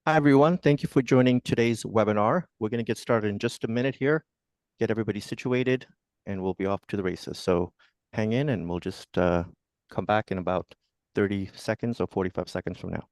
Hi, everyone. Thank you for joining today's webinar. We're going to get started in just a minute here, get everybody situated, and we'll be off to the races. So hang in and we'll just come back in about 30 seconds or 45 seconds from now.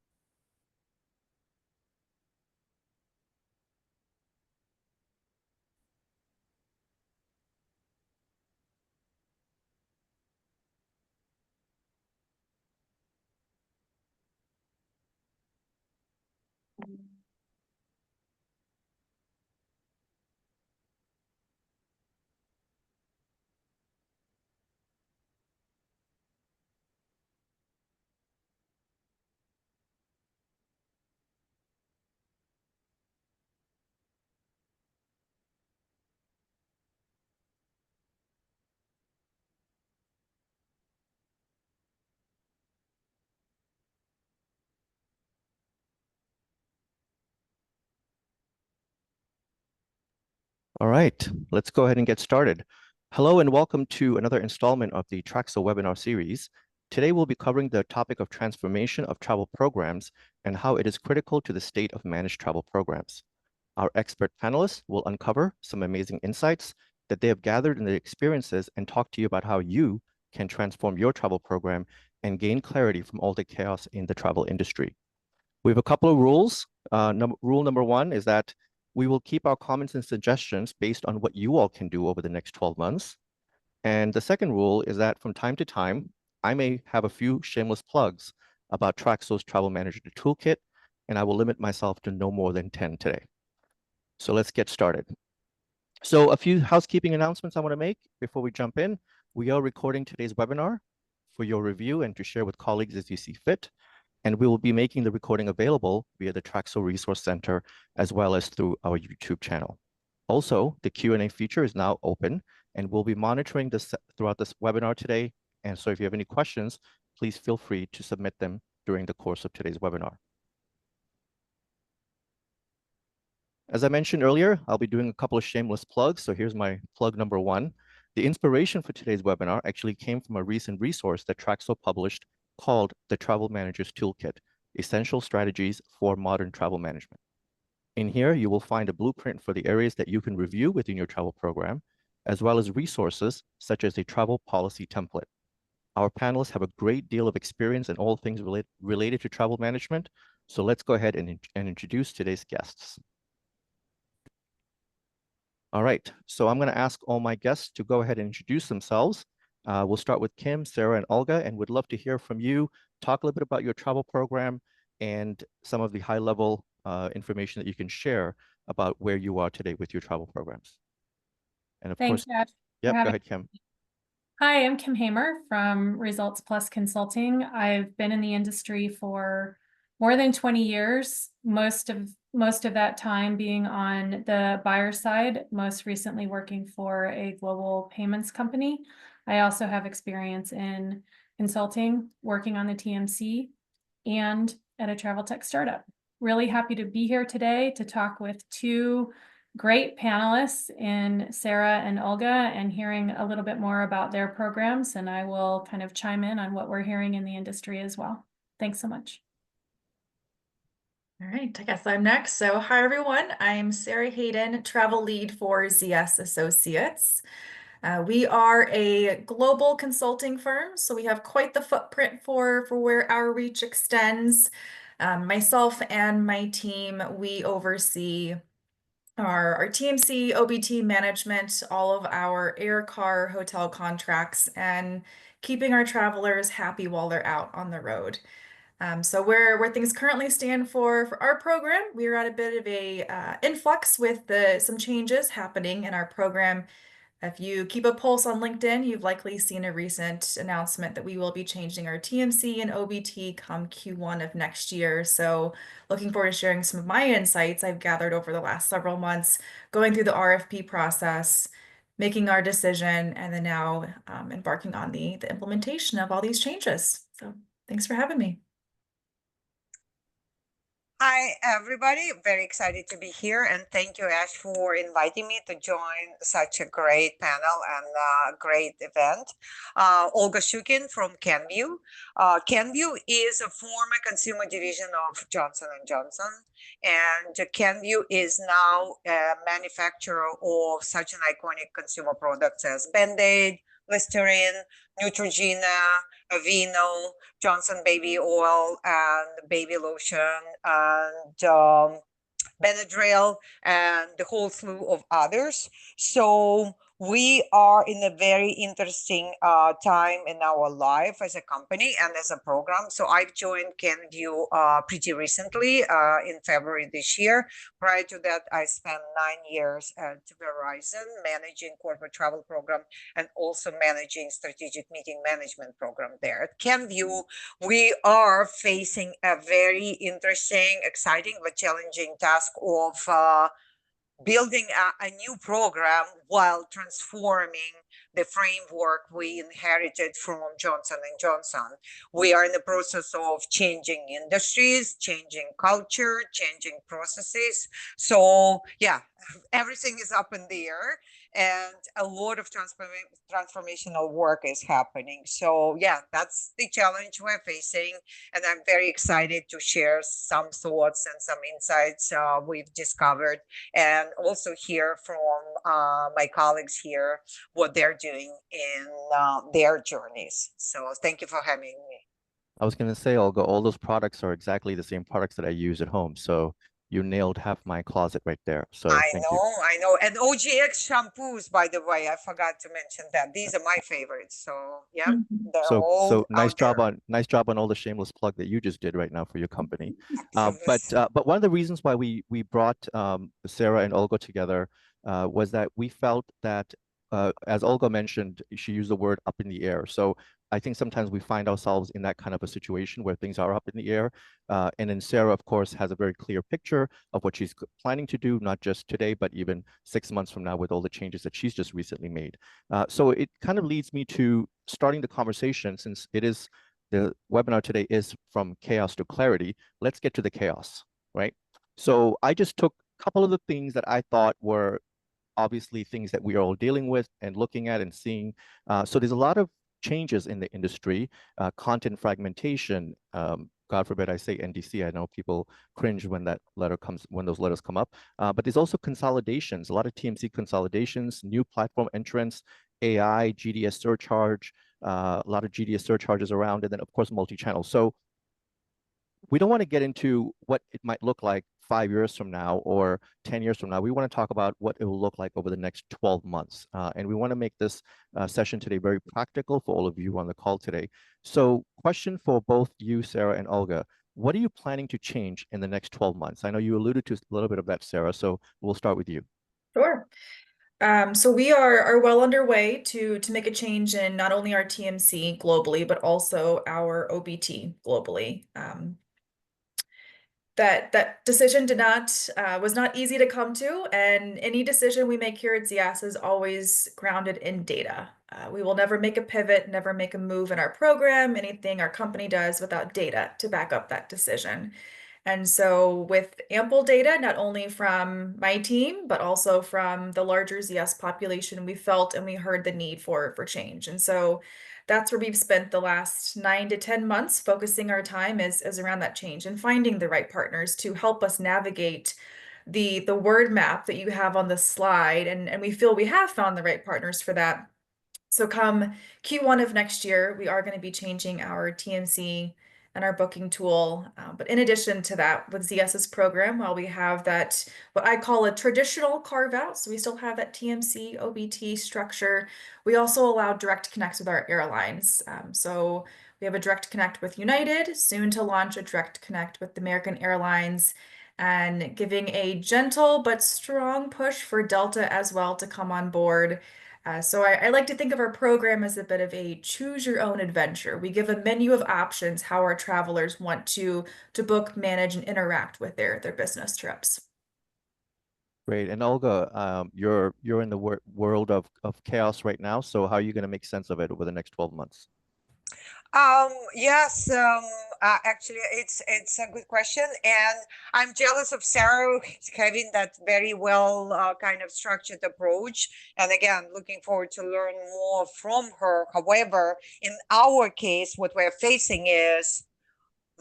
All right, let's go ahead and get started. Hello and welcome to another installment of the Traxo webinar series. Today we'll be covering the topic of transformation of travel programs and how it is critical to the state of managed travel programs. Our expert panelists will uncover some amazing insights that they have gathered in their experiences and talk to you about how you can transform your travel program and gain clarity from all the chaos in the travel industry. We have a couple of rules. Rule number one is that we will keep our comments and suggestions based on what you all can do over the next 12 months. And the second rule is that from time to time, I may have a few shameless plugs about Traxo's Travel Manager Toolkit, and I will limit myself to no more than 10 today. So let's get started. So a few housekeeping announcements I want to make before we jump in. We are recording today's webinar for your review and to share with colleagues as you see fit. And we will be making the recording available via the Traxo Resource Center as well as through our YouTube channel. Also, the Q&A feature is now open and we'll be monitoring this throughout this webinar today. And so if you have any questions, please feel free to submit them during the course of today's webinar. As I mentioned earlier, I'll be doing a couple of shameless plugs. So here's my plug number one. The inspiration for today's webinar actually came from a recent resource that Traxo published called the Travel Manager's Toolkit, Essential Strategies for Modern Travel Management. In here, you will find a blueprint for the areas that you can review within your travel program, as well as resources such as a travel policy template. Our panelists have a great deal of experience in all things related to travel management. So let's go ahead and introduce today's guests. All right, so I'm going to ask all my guests to go ahead and introduce themselves. We'll start with Kim, Sarah, and Olga, and would love to hear from you. Talk a little bit about your travel program and some of the high-level information that you can share about where you are today with your travel programs. And of Thanks, course, Josh, for yep, go having ahead, Kim. me. Hi, I'm Kim Hamer from Results Plus Consulting. I've been in the industry for more than 20 years, most of that time being on the buyer side, most recently working for a global payments company. I also have experience in consulting, working on the TMC, and at a travel tech startup. Really happy to be here today to talk with two great panelists in Sarah and Olga and hearing a little bit more about their programs. And I will kind of chime in on what we're hearing in the industry as well. Thanks so much. All right, I guess I'm next. So hi, everyone. I'm Sarah Hayden, travel lead for ZS Associates. We are a global consulting firm, so we have quite the footprint for where our reach extends. Myself and my team, we oversee our TMC, OBT management, all of our air, car, hotel contracts, and keeping our travelers happy while they're out on the road. So where things currently stand for our program, we are at a bit of a influx with some changes happening in our program. If you keep a pulse on LinkedIn, you've likely seen a recent announcement that we will be changing our TMC and OBT come Q1 of next year. So looking forward to sharing some of my insights I've gathered over the last several months, going through the RFP process, making our decision, and then now embarking on the implementation of all these changes. So thanks for having me. Hi, everybody. Very excited to be here. And thank you, Ash, for inviting me to join such a great panel and great event. Olga Shukin from CanView. CanView is a former consumer division of Johnson& Johnson. And CanView is now a manufacturer of such an iconic consumer products as Band-Aid, Listerine, Neutrogena, Aveeno, Johnson baby oil and baby lotion and Benadryl and the whole slew of others. So we are in a very interesting time in our life as a company and as a program. So I've joined CanView pretty recently in February this year. Prior to that, I spent 9 years at Verizon managing corporate travel program and also managing strategic meeting management program there. At CanView, we are facing a very interesting, exciting, but challenging task of building a new program while transforming the framework we inherited from Johnson & Johnson. We are in the process of changing industries, changing culture, changing processes. So yeah, everything is up in the air and a lot of transformational work is happening. So yeah, that's the challenge we're facing. And I'm very excited to share some thoughts and some insights we've discovered and also hear from my colleagues here what they're doing in their journeys. So thank you for having me. I was going to say, Olga, all those products are exactly the same products that I use at home. So you nailed half my closet right there. So thank you. I know. And OGX shampoos, by the way, I forgot to mention that. These are my favorites. So yeah, they're So all nice out there. nice job on all the shameless plug that you just did right now for your company. Absolutely. But one of the reasons why we brought Sarah and Olga together was that we felt that as Olga mentioned, she used the word up in the air. So I think sometimes we find ourselves in that kind of a situation where things are up in the air. And then Sarah, of course, has a very clear picture of what she's planning to do, not just today, but even 6 months from now with all the changes that she's just recently made. So it kind of leads me to starting the conversation, since the webinar today is from chaos to clarity. Let's get to the chaos, right? So I just took a couple of the things that I thought were obviously things that we are all dealing with and looking at and seeing. So there's a lot of changes in the industry, content fragmentation. God forbid I say NDC. I know people cringe when those letters come up. But there's also consolidations, a lot of TMC consolidations, new platform entrants, AI, GDS surcharge, a lot of GDS surcharges around, and then of course multi-channel. So we don't want to get into what it might look like 5 years from now or 10 years from now. We want to talk about what it will look like over the next 12 months. And we want to make this session today very practical for all of you on the call today. So question for both you, Sarah and Olga, what are you planning to change in the next 12 months? I know you alluded to a little bit of that, Sarah, so we'll start with you. Sure. So we are well underway to make a change in not only our TMC globally, but also our OBT globally. That decision was not easy to come to, and any decision we make here at ZS is always grounded in data. We will never make a pivot, never make a move in our program, anything our company does without data to back up that decision. And so with ample data, not only from my team, but also from the larger ZS population, we felt and we heard the need for change. And so that's where we've spent the last 9 to 10 months focusing our time is around that change and finding the right partners to help us navigate the word map that you have on the slide. And we feel we have found the right partners for that. So come Q1 of next year, we are going to be changing our TMC and our booking tool. But in addition to that, with ZS's program, while we have that, what I call a traditional carve out, so we still have that TMC OBT structure, we also allow direct connects with our airlines. So we have a direct connect with United, soon to launch a direct connect with American Airlines, and giving a gentle but strong push for Delta as well to come on board. So I like to think of our program as a bit of a choose your own adventure. We give a menu of options how our travelers want to book, manage, and interact with their business trips. Great. And Olga, you're in the world of chaos right now. So how are you going to make sense of it over the next 12 months? Yes, actually, it's a good question, and I'm jealous of Sarah having that very well kind of structured approach. And again, looking forward to learn more from her. However, in our case, what we're facing is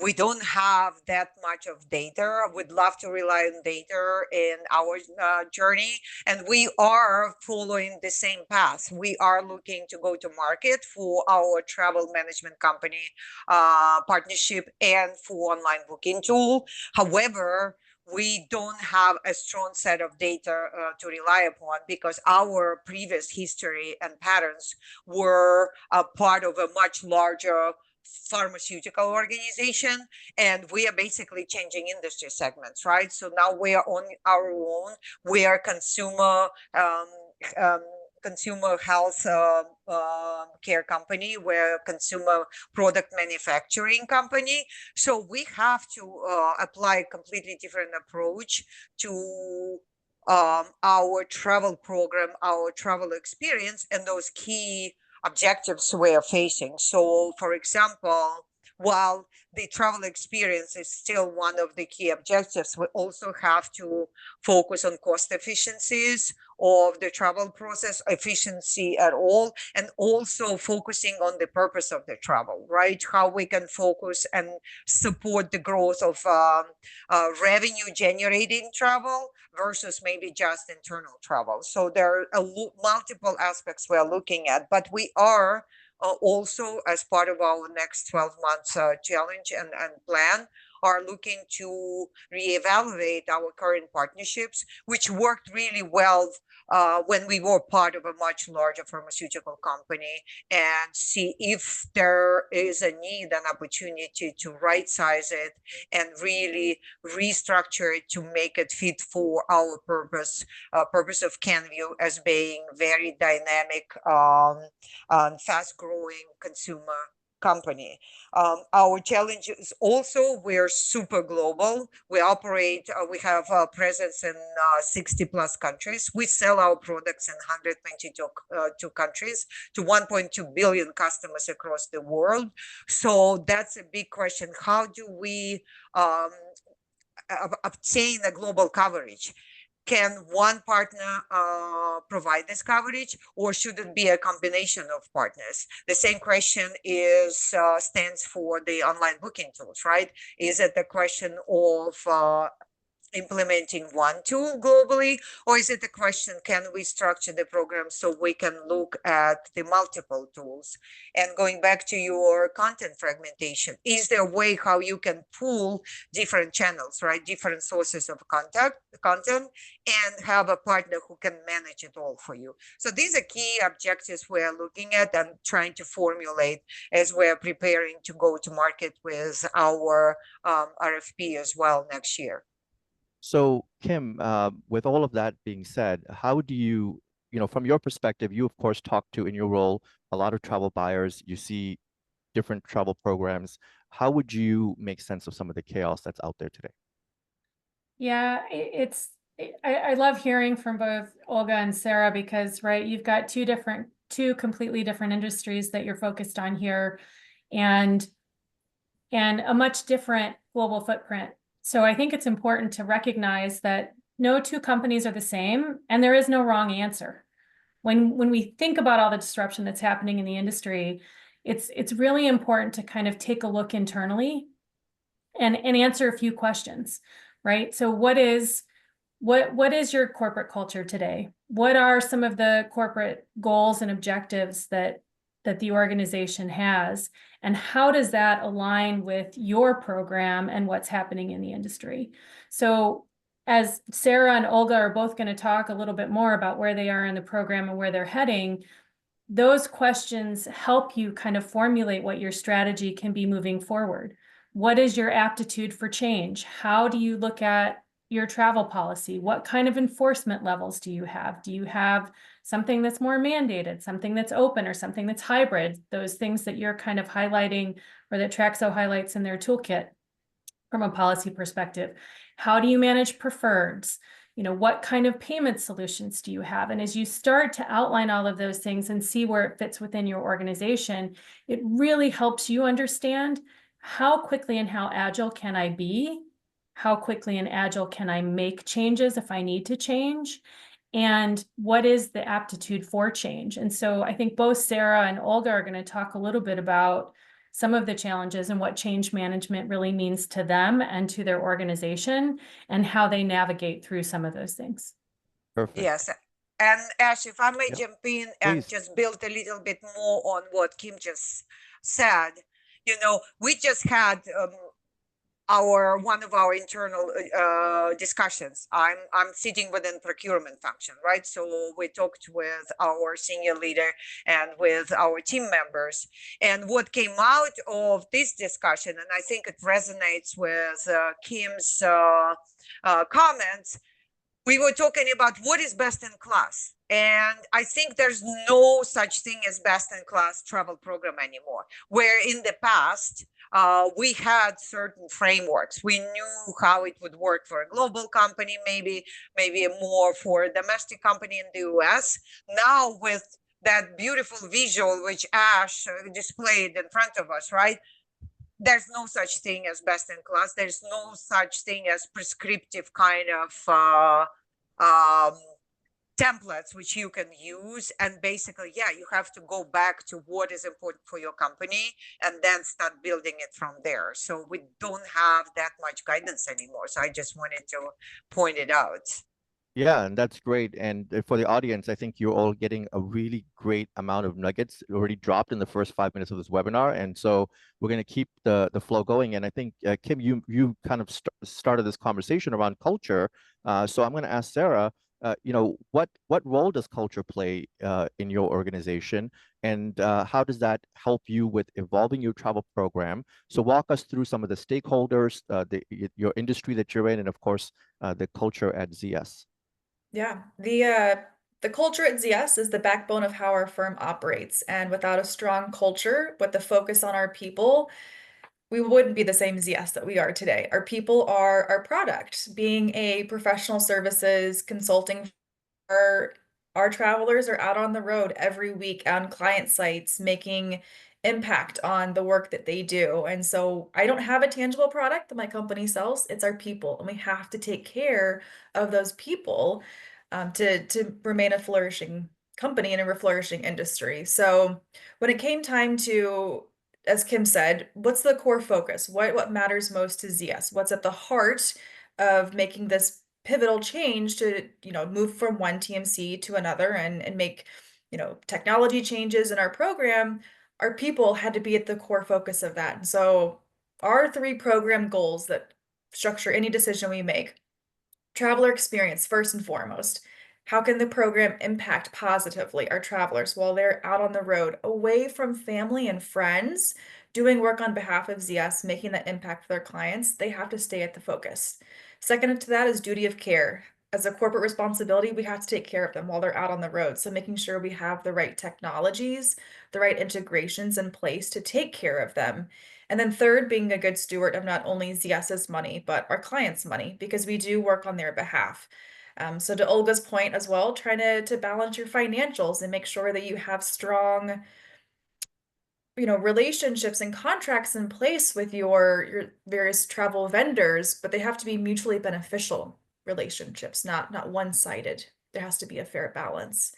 we don't have that much of data. We'd love to rely on data in our journey, and we are following the same path. We are looking to go to market for our travel management company partnership and for online booking tool. However, we don't have a strong set of data to rely upon because our previous history and patterns were a part of a much larger pharmaceutical organization, and we are basically changing industry segments, right? So now we are on our own. We are um, consumer health care company. We're a consumer product manufacturing company. So we have to apply a completely different approach to our travel program, our travel experience, and those key objectives we are facing. So, for example, while the travel experience is still one of the key objectives, we also have to focus on cost efficiencies of the travel process, efficiency at all, and also focusing on the purpose of the travel, right? How we can focus and support the growth of revenue generating travel versus maybe just internal travel. So there are multiple aspects we're looking at, but we are also, as part of our next 12 months challenge and plan, are looking to reevaluate our current partnerships, which worked really well when we were part of a much larger pharmaceutical company, and see if there is a need and opportunity to right size it and really restructure it to make it fit for our purpose of CanView as being very dynamic fast growing consumer company. Our challenge is also we're super global. We operate, we have a presence in 60 plus countries. We sell our products in 122 countries to 1.2 billion customers across the world. So that's a big question. How do we obtain a global coverage? Can one partner provide this coverage, or should it be a combination of partners? The same question is stands for the online booking tools, right? Is it a question of implementing one tool globally, or is it a question, can we structure the program so we can look at the multiple tools? And going back to your content fragmentation, is there a way how you can pool different channels, right? Different sources of content and have a partner who can manage it all for you. So these are key objectives we're looking at and trying to formulate as we're preparing to go to market with our RFP as well next year. So, Kim, with all of that being said, how do you, from your perspective, you of course talk to in your role a lot of travel buyers, you see different travel programs. How would you make sense of some of the chaos that's out there today? Yeah, I love hearing from both Olga and Sarah because, right, you've got two completely different industries that you're focused on here, and a much different global footprint. So I think it's important to recognize that no two companies are the same, and there is no wrong answer. When we think about all the disruption that's happening in the industry, it's really important to kind of take a look internally and answer a few questions, right? So what is your corporate culture today? What are some of the corporate goals and objectives that the organization has, and how does that align with your program and what's happening in the industry? So as Sarah and Olga are both going to talk a little bit more about where they are in the program and where they're heading, those questions help you kind of formulate what your strategy can be moving forward. What is your aptitude for change? How do you look at your travel policy? What kind of enforcement levels do you have? Do you have something that's more mandated, something that's open, or something that's hybrid? Those things that you're kind of highlighting, or that Traxo highlights in their toolkit from a policy perspective. How do you manage preferreds? what kind of payment solutions do you have? And as you start to outline all of those things and see where it fits within your organization, it really helps you understand how quickly and how agile can I be? How quickly and agile can I make changes if I need to change? And what is the aptitude for change? And so I think both Sarah and Olga are going to talk a little bit about some of the challenges and what change management really means to them and to their organization and how they navigate through some of those things. Perfect. Yes. And Ash, if I may Yep. jump in and Please. just build a little bit more on what Kim just said, we just had one of our internal discussions. I'm sitting within procurement function, right? So we talked with our senior leader and with our team members, and what came out of this discussion, and I think it resonates with Kim's comments. We were talking about what is best in class. And I think there's no such thing as best in class travel program anymore, where in the past, we had certain frameworks. We knew how it would work for a global company, maybe more for a domestic company in the US. Now with that beautiful visual, which Ash displayed in front of us, right? There's no such thing as best in class. There's no such thing as prescriptive kind of templates which you can use, and basically you have to go back to what is important for your company and then start building it from there. So we don't have that much guidance anymore, so I just wanted to point it out. Yeah, and that's great. And for the audience, I think you're all getting a really great amount of nuggets already dropped in the first 5 minutes of this webinar. And so we're going to keep the flow going. And I think, Kim, you kind of started this conversation around culture. So I'm going to ask Sarah, what role does culture play in your organization? And how does that help you with evolving your travel program? So walk us through some of the stakeholders, your industry that you're in, and of course, the culture at ZS. Yeah, the culture at ZS is the backbone of how our firm operates. And without a strong culture, with the focus on our people, we wouldn't be the same ZS that we are today. Our people are our product. Being a professional services consulting, our travelers are out on the road every week on client sites, making impact on the work that they do. And so I don't have a tangible product that my company sells. It's our people, and we have to take care of those people to remain a flourishing company in a flourishing industry. So when it came time to, as Kim said, what's the core focus? What matters most to ZS? What's at the heart of making this pivotal change to, move from one TMC to another and make, technology changes in our program? Our people had to be at the core focus of that. And so our 3 program goals that structure any decision we make: traveler experience, first and foremost. How can the program impact positively our travelers while they're out on the road, away from family and friends, doing work on behalf of ZS, making that impact for their clients? They have to stay at the focus. Second to that is duty of care. As a corporate responsibility, we have to take care of them while they're out on the road. So making sure we have the right technologies, the right integrations in place to take care of them. And then third, being a good steward of not only ZS's money, but our clients' money, because we do work on their behalf. So to Olga's point as well, trying to balance your financials and make sure that you have strong, relationships and contracts in place with your various travel vendors, but they have to be mutually beneficial relationships, not one-sided. There has to be a fair balance.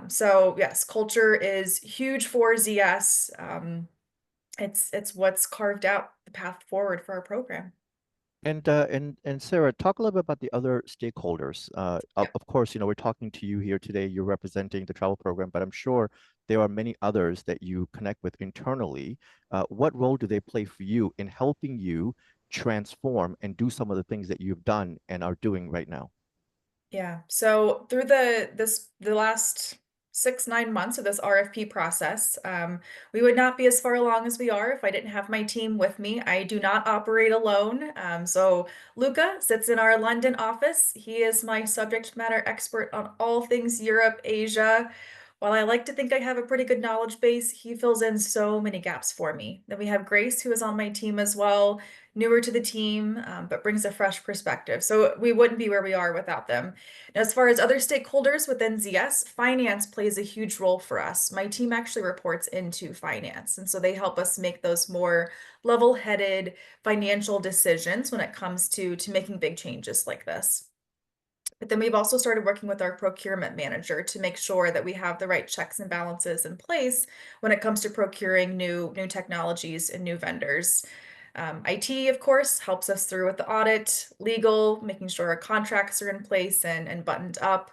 So yes, culture is huge for ZS. It's what's carved out the path forward for our program. And Sarah, talk a little bit about the other stakeholders. Yeah. Of course, we're talking to you here today. You're representing the travel program, but I'm sure there are many others that you connect with internally. What role do they play for you in helping you transform and do some of the things that you've done and are doing right now? Yeah. So through the last 6-9 months of this RFP process, we would not be as far along as we are if I didn't have my team with me. I do not operate alone. So Luca sits in our London office. He is my subject matter expert on all things Europe, Asia. While I like to think I have a pretty good knowledge base, he fills in so many gaps for me. Then we have Grace, who is on my team as well, newer to the team, but brings a fresh perspective. So we wouldn't be where we are without them. Now, as far as other stakeholders within ZS, finance plays a huge role for us. My team actually reports into finance, and so they help us make those more level-headed financial decisions when it comes to making big changes like this. But then we've also started working with our procurement manager to make sure that we have the right checks and balances in place when it comes to procuring new technologies and new vendors. IT, of course, helps us through with the audit, legal, making sure our contracts are in place and buttoned up.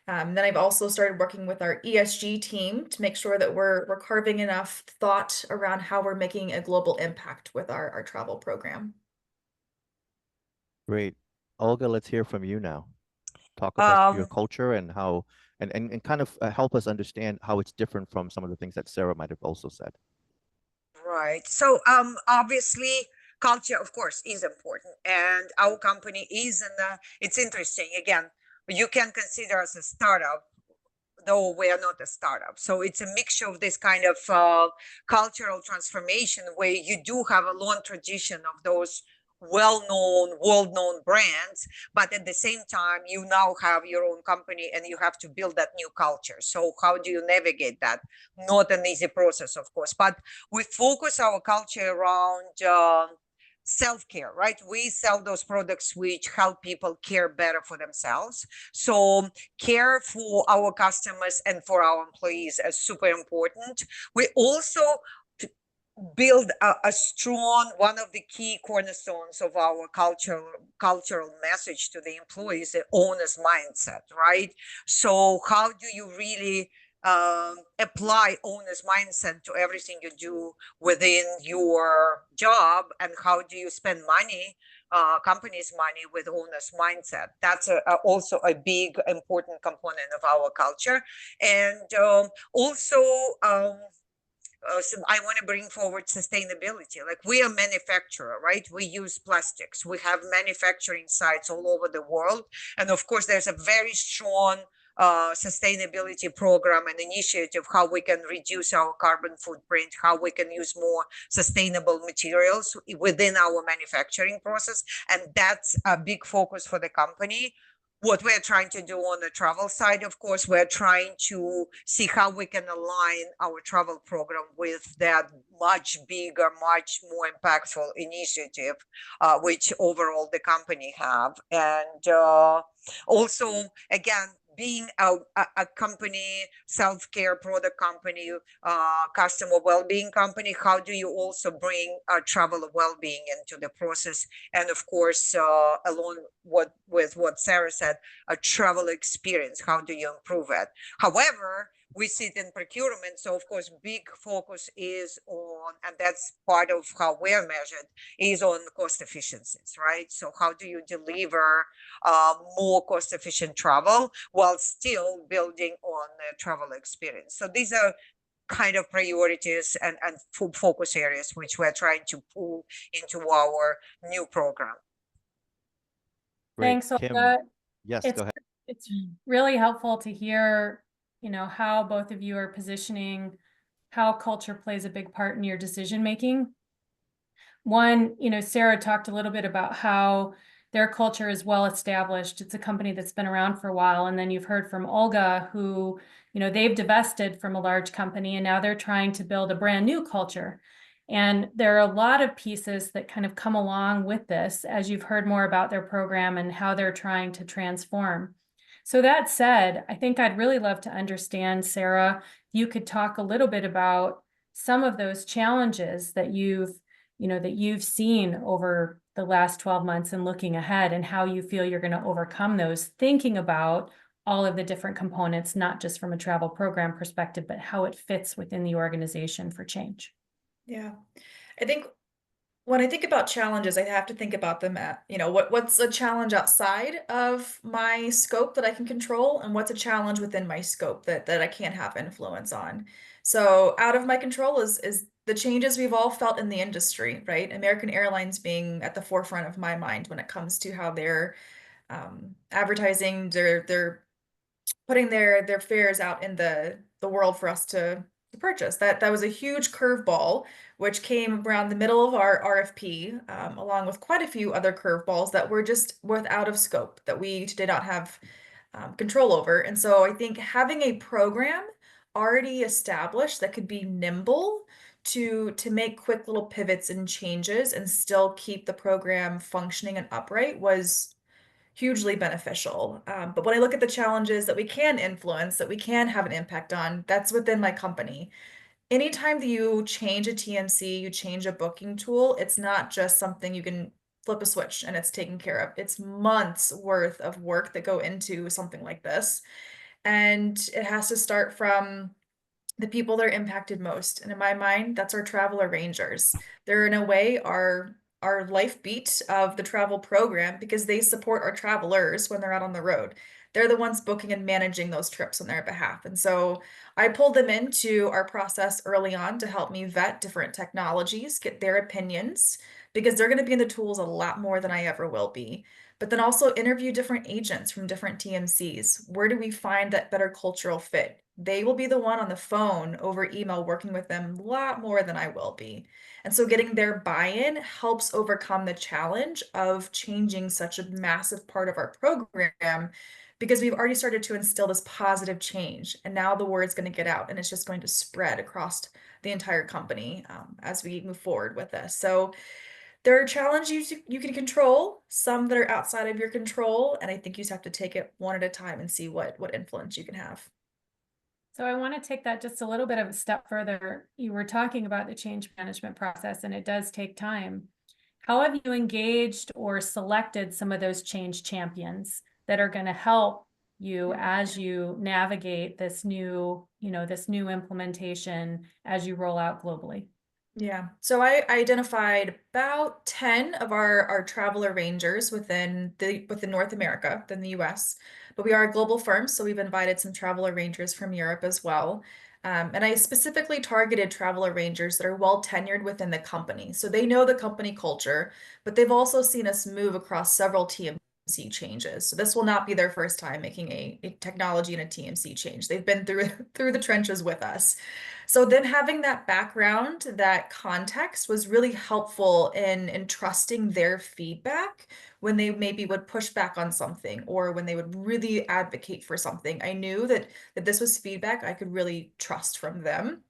Then I've also started working with our ESG team to make sure that we're carving enough thought around how we're making a global impact with our travel program. Great. Olga, let's hear from you now. Talk about your Um, culture and how, and kind of help us understand how it's different from some of the things that Sarah might have also said. Right. So, obviously, culture, of course, is important, and our company is in the. It's interesting. Again, you can consider us a startup, though we are not a startup. So it's a mixture of this kind of cultural transformation where you do have a long tradition of those well-known, world-known brands, but at the same time, you now have your own company and you have to build that new culture. So how do you navigate that? Not an easy process, of course, but we focus our culture around self-care, right? We sell those products which help people care better for themselves. So care for our customers and for our employees is super important. We also build a strong, one of the key cornerstones of our cultural message to the employees, the owner's mindset, right? So how do you really apply owner's mindset to everything you do within your job, and how do you spend money, company's money, with owner's mindset? That's also a big important component of our culture. And also so I want to bring forward sustainability. Like, we are a manufacturer, right? We use plastics. We have manufacturing sites all over the world. And of course, there's a very strong sustainability program and initiative, how we can reduce our carbon footprint, how we can use more sustainable materials within our manufacturing process. And that's a big focus for the company. What we're trying to do on the travel side, of course, we're trying to see how we can align our travel program with that much bigger, much more impactful initiative, which overall the company have. And also, again, being a company, self-care product company, customer well-being company, how do you also bring travel well-being into the process? And of course, along with what Sarah said, a travel experience, how do you improve it? However, we sit in procurement, so of course, big focus is on, and that's part of how we're measured, is on cost efficiencies, right? So how do you deliver more cost-efficient travel while still building on the travel experience? So these are kind of priorities and focus areas which we're trying to pull into our new program. Great. Thanks, Kim, Olga. yes, go ahead. It's really helpful to hear, how both of you are positioning, how culture plays a big part in your decision making. One, Sarah talked a little bit about how their culture is well established. It's a company that's been around for a while. And then you've heard from Olga, who, they've divested from a large company and now they're trying to build a brand new culture. And there are a lot of pieces that kind of come along with this as you've heard more about their program and how they're trying to transform. So that said, I think I'd really love to understand, Sarah, you could talk a little bit about some of those challenges that you've seen over the last 12 months and looking ahead, and how you feel you're going to overcome those, thinking about all of the different components, not just from a travel program perspective, but how it fits within the organization for change. Yeah, I think when I think about challenges, I have to think about them at, what's a challenge outside of my scope that I can control, and what's a challenge within my scope that I can't have influence on. So out of my control is the changes we've all felt in the industry, right? American Airlines being at the forefront of my mind when it comes to how they're advertising their putting their fares out in the world for us to purchase. That was a huge curveball, which came around the middle of our RFP, along with quite a few other curveballs that were just out of scope that we did not have control over. And so I think having a program already established that could be nimble to make quick little pivots and changes and still keep the program functioning and upright was hugely beneficial. But when I look at the challenges that we can influence, that we can have an impact on, that's within my company. Anytime that you change a TMC, you change a booking tool, it's not just something you can flip a switch and it's taken care of. It's months worth of work that go into something like this. And it has to start from the people that are impacted most. And in my mind, that's our travel arrangers. They're in a way our life beat of the travel program because they support our travelers when they're out on the road. They're the ones booking and managing those trips on their behalf. And so I pulled them into our process early on to help me vet different technologies, get their opinions, because they're going to be in the tools a lot more than I ever will be. But then also interview different agents from different TMCs. Where do we find that better cultural fit? They will be the one on the phone over email working with them a lot more than I will be. And so getting their buy-in helps overcome the challenge of changing such a massive part of our program because we've already started to instill this positive change. And now the word's going to get out and it's just going to spread across the entire company as we move forward with this. So there are challenges you can control, some that are outside of your control. And I think you just have to take it one at a time and see what influence you can have. So I want to take that just a little bit of a step further. You were talking about the change management process, and it does take time. How have you engaged or selected some of those change champions that are going to help you as you navigate this new, this new implementation as you roll out globally? Yeah, so I identified about 10 of our travel arrangers within North America, than the US, but we are a global firm, so we've invited some travel arrangers from Europe as well. And I specifically targeted travel arrangers that are well tenured within the company. So they know the company culture, but they've also seen us move across several TMC changes. So this will not be their first time making a technology and a TMC change. They've been through the trenches with us. So then having that background, that context was really helpful in trusting their feedback when they maybe would push back on something or when they would really advocate for something. I knew that this was feedback I could really trust from them.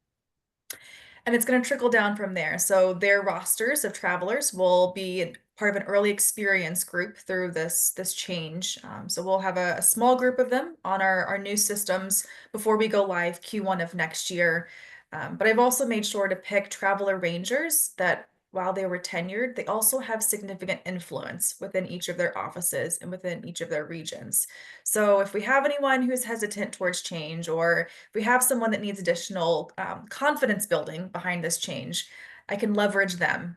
And it's going to trickle down from there. So their rosters of travelers will be part of an early experience group through this change. So we'll have a small group of them on our new systems before we go live Q1 of next year. But I've also made sure to pick travel arrangers that while they were tenured, they also have significant influence within each of their offices and within each of their regions. So if we have anyone who's hesitant towards change, or if we have someone that needs additional confidence building behind this change, I can leverage them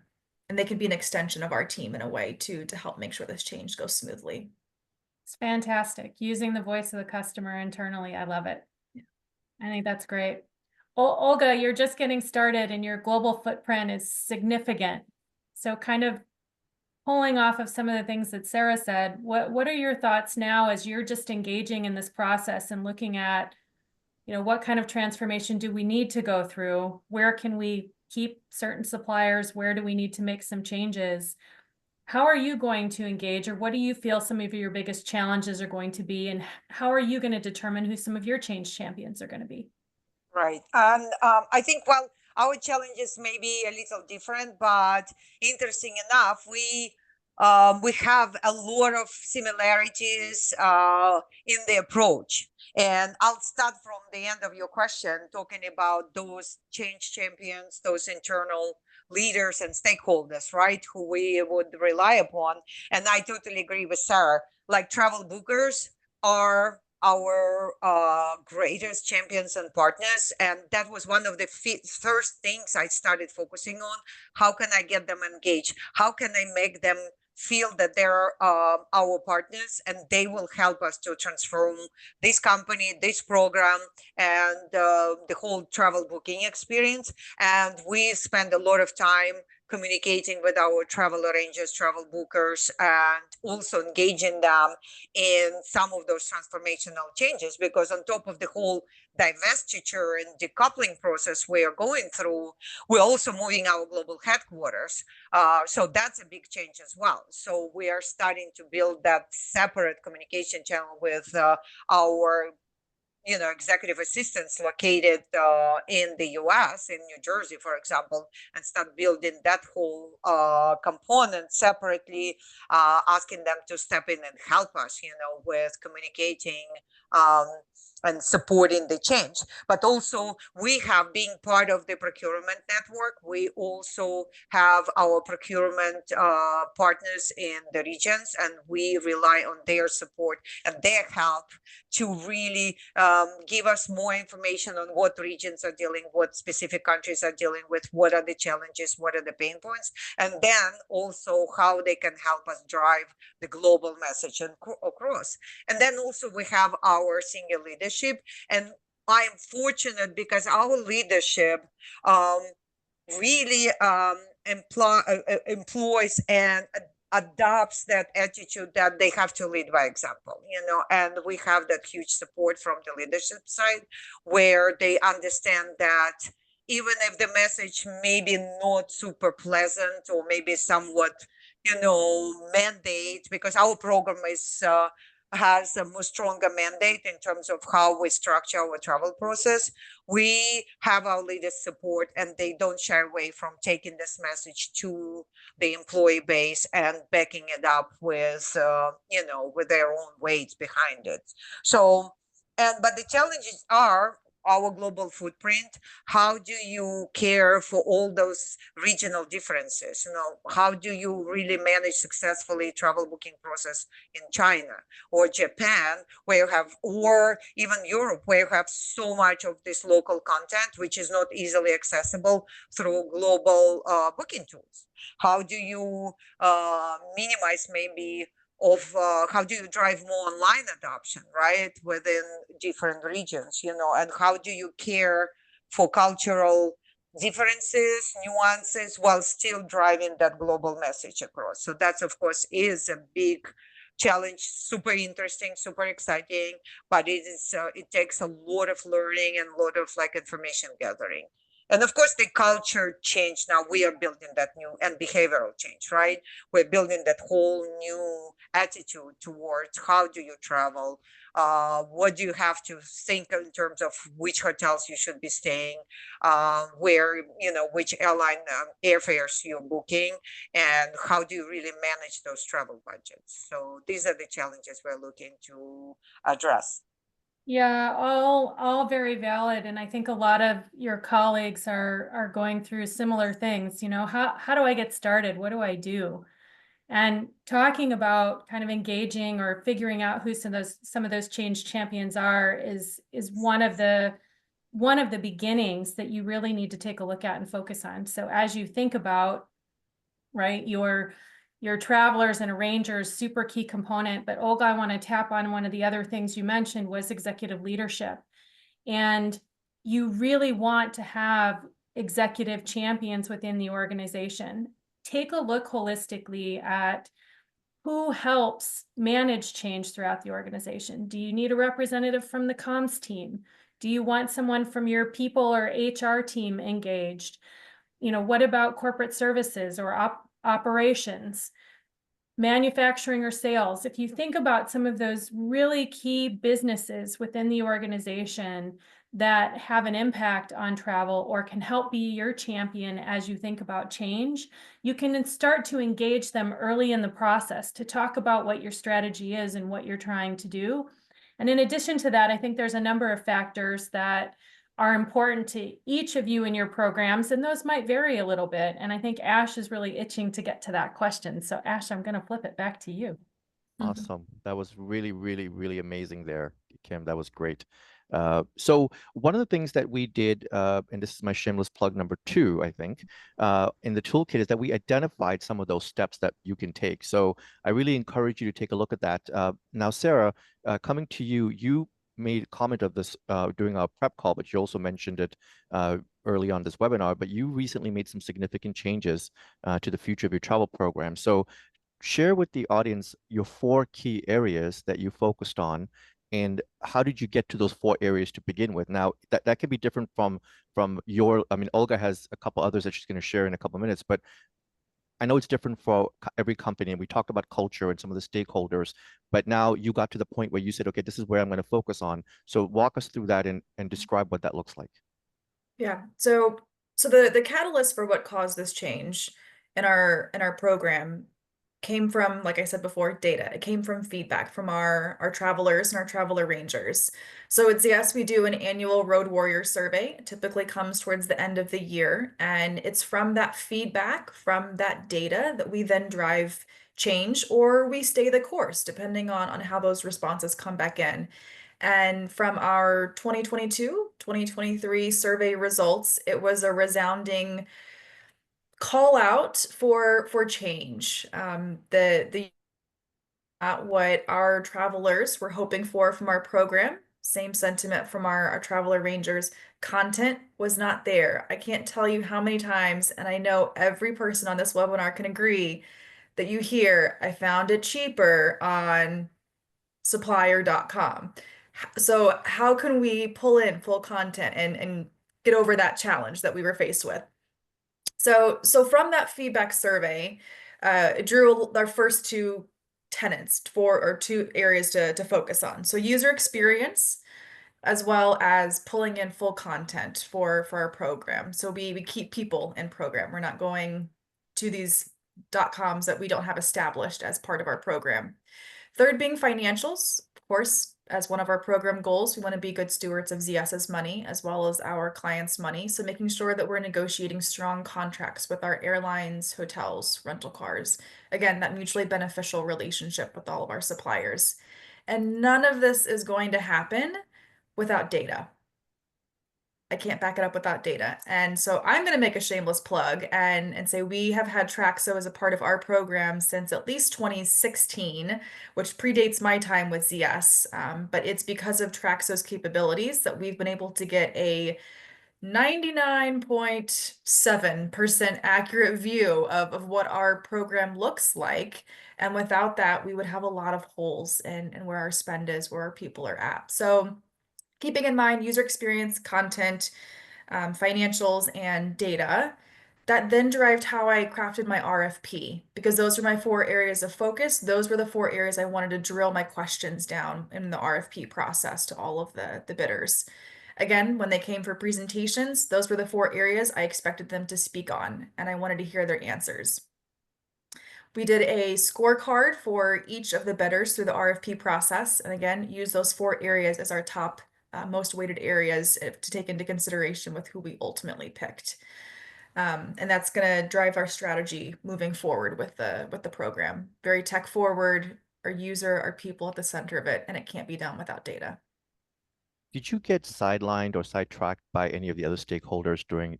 and they can be an extension of our team in a way to help make sure this change goes smoothly. It's fantastic. Using the voice of the customer internally. I love it. Yeah. I think that's great. Olga, you're just getting started and your global footprint is significant. So kind of pulling off of some of the things that Sarah said, what are your thoughts now as you're just engaging in this process and looking at, what kind of transformation do we need to go through? Where can we keep certain suppliers? Where do we need to make some changes? How are you going to engage, or what do you feel some of your biggest challenges are going to be? And how are you going to determine who some of your change champions are going to be? Right. And I think, well, our challenges may be a little different, but interesting enough, we have a lot of similarities in the approach. And I'll start from the end of your question, talking about those change champions, those internal leaders and stakeholders, right, who we would rely upon. And I totally agree with Sarah. Like, travel bookers are our greatest champions and partners, and that was one of the first things I started focusing on. How can I get them engaged? How can I make them feel that they're our partners and they will help us to transform this company, this program, and the whole travel booking experience? And we spend a lot of time communicating with our travel arrangers, travel bookers, and also engaging them in some of those transformational changes, because on top of the whole divestiture and decoupling process we are going through, we're also moving our global headquarters. So that's a big change as well. So we are starting to build that separate communication channel with our executive assistants located in the US, in New Jersey, for example, and start building that whole component separately, asking them to step in and help us, with communicating and supporting the change. But also we have, being part of the procurement network, we also have our procurement partners in the regions, and we rely on their support and their help to really give us more information on what regions are dealing, what specific countries are dealing with, what are the challenges, what are the pain points, and then also how they can help us drive the global message across. And then also we have our senior leadership, and I'm fortunate because our leadership really employs and adopts that attitude that they have to lead by example, and we have that huge support from the leadership side, where they understand that even if the message may be not super pleasant or maybe somewhat, mandate, because our program has a more stronger mandate in terms of how we structure our travel process. We have our leaders support, and they don't shy away from taking this message to the employee base and backing it up with, with their own weight behind it. So, but the challenges are our global footprint. How do you care for all those regional differences? How do you really manage successfully travel booking process in China or Japan, where you have, or even Europe, where you have so much of this local content, which is not easily accessible through global booking tools? How do you minimize maybe of how do you drive more online adoption, right, within different regions, and how do you care for cultural differences, nuances, while still driving that global message across? So that's, of course, is a big challenge, super interesting, super exciting, but it takes a lot of learning and a lot of information gathering. And of course, the culture change. Now we are building that new, and behavioral change, right? We're building that whole new attitude towards how do you travel, what do you have to think in terms of which hotels you should be staying, where, which airline airfares you're booking, and how do you really manage those travel budgets? So these are the challenges we're looking to address. Yeah, all very valid. And I think a lot of your colleagues are going through similar things. How do I get started? What do I do? And talking about kind of engaging or figuring out who some of those change champions are is one of the beginnings that you really need to take a look at and focus on. So as you think about, right, your travelers and arrangers, super key component. But Olga, I want to tap on one of the other things you mentioned was executive leadership. And you really want to have executive champions within the organization. Take a look holistically at who helps manage change throughout the organization. Do you need a representative from the comms team? Do you want someone from your people or HR team engaged? What about corporate services or operations, manufacturing or sales? If you think about some of those really key businesses within the organization that have an impact on travel or can help be your champion as you think about change, you can start to engage them early in the process to talk about what your strategy is and what you're trying to do. And in addition to that, I think there's a number of factors that are important to each of you in your programs, and those might vary a little bit. And I think Ash is really itching to get to that question. So Ash, I'm going to flip it back to you. Awesome. That was really, really, really amazing there, Kim. That was great. So one of the things that we did, and this is my shameless plug number 2, I think, in the toolkit, is that we identified some of those steps that you can take. So I really encourage you to take a look at that. Now, Sarah, coming to you, you made comment of this during our prep call, but you also mentioned it early on this webinar, but you recently made some significant changes to the future of your travel program. So share with the audience your 4 key areas that you focused on, and how did you get to those 4 areas to begin with? Now, that can be different from your, I mean, Olga has a couple others that she's going to share in a couple of minutes, but I know it's different for every company, and we talked about culture and some of the stakeholders, but now you got to the point where you said, okay, this is where I'm going to focus on. So walk us through that and describe what that looks like. Yeah. So the catalyst for what caused this change in our program came from, like I said before, data. It came from feedback from our travelers and our travel arrangers. So it's, yes, we do an annual Road Warrior survey. It typically comes towards the end of the year. And it's from that feedback, from that data, that we then drive change, or we stay the course, depending on how those responses come back in. And from our 2022-2023 survey results, it was a resounding call out for change. The what our travelers were hoping for from our program. Same sentiment from our travel arrangers. Content was not there. I can't tell you how many times, and I know every person on this webinar can agree, that you hear, I found it cheaper on supplier.com. So how can we pull in full content and get over that challenge that we were faced with? So from that feedback survey, it drew our first 2 tenets or 2 areas to focus on. So user experience, as well as pulling in full content for our program. So we keep people in program. We're not going to these .coms that we don't have established as part of our program. Third being financials. Of course, as one of our program goals, we want to be good stewards of ZS's money as well as our clients' money. So making sure that we're negotiating strong contracts with our airlines, hotels, rental cars. Again, that mutually beneficial relationship with all of our suppliers. And none of this is going to happen without data. I can't back it up without data. And so I'm going to make a shameless plug and say we have had Traxo as a part of our program since at least 2016, which predates my time with ZS. But it's because of Traxo's capabilities that we've been able to get a 99.7% accurate view of what our program looks like. And without that, we would have a lot of holes in where our spend is, where our people are at. So keeping in mind user experience, content, financials, and data, that then derived how I crafted my RFP, because those are my 4 areas of focus. Those were the 4 areas I wanted to drill my questions down in the RFP process to all of the bidders. Again, when they came for presentations, those were the 4 areas I expected them to speak on, and I wanted to hear their answers. We did a scorecard for each of the bidders through the RFP process, and again, use those 4 areas as our top most weighted areas to take into consideration with who we ultimately picked. And that's going to drive our strategy moving forward with the program. Very tech forward, our user, our people at the center of it, and it can't be done without data. Did you get sidelined or sidetracked by any of the other stakeholders during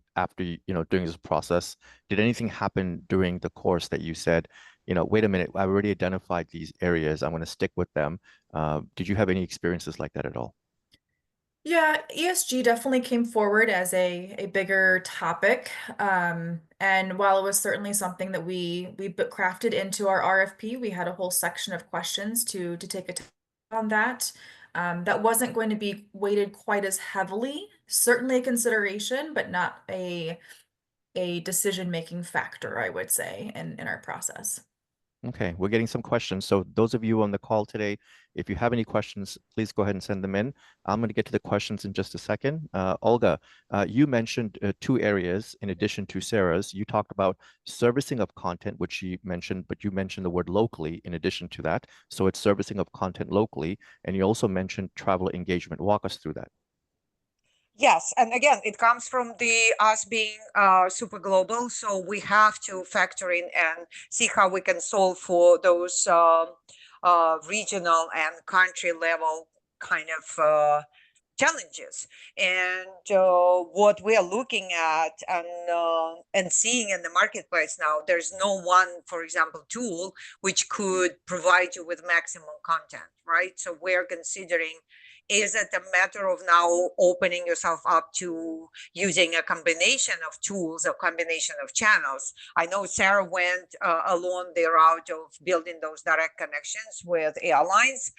this process? Did anything happen during the course that you said, wait a minute, I've already identified these areas, I'm going to stick with them? Did you have any experiences like that at all? Yeah, ESG definitely came forward as a bigger topic. And while it was certainly something that we crafted into our RFP, we had a whole section of questions to take a take on that. That wasn't going to be weighted quite as heavily, certainly a consideration, but not a decision-making factor, I would say, in our process. Okay, we're getting some questions. So those of you on the call today, if you have any questions, please go ahead and send them in. I'm going to get to the questions in just a second. Olga, you mentioned 2 areas in addition to Sarah's. You talked about servicing of content, which she mentioned, but you mentioned the word locally in addition to that. So it's servicing of content locally. And you also mentioned travel engagement. Walk us through that. Yes, and again, it comes from us being super global, so we have to factor in and see how we can solve for those regional and country level kind of challenges. And what we are looking at and seeing in the marketplace now, there's no one, for example, tool which could provide you with maximum content, right? So we're considering, is it a matter of now opening yourself up to using a combination of tools, a combination of channels? I know Sarah went along the route of building those direct connections with airlines.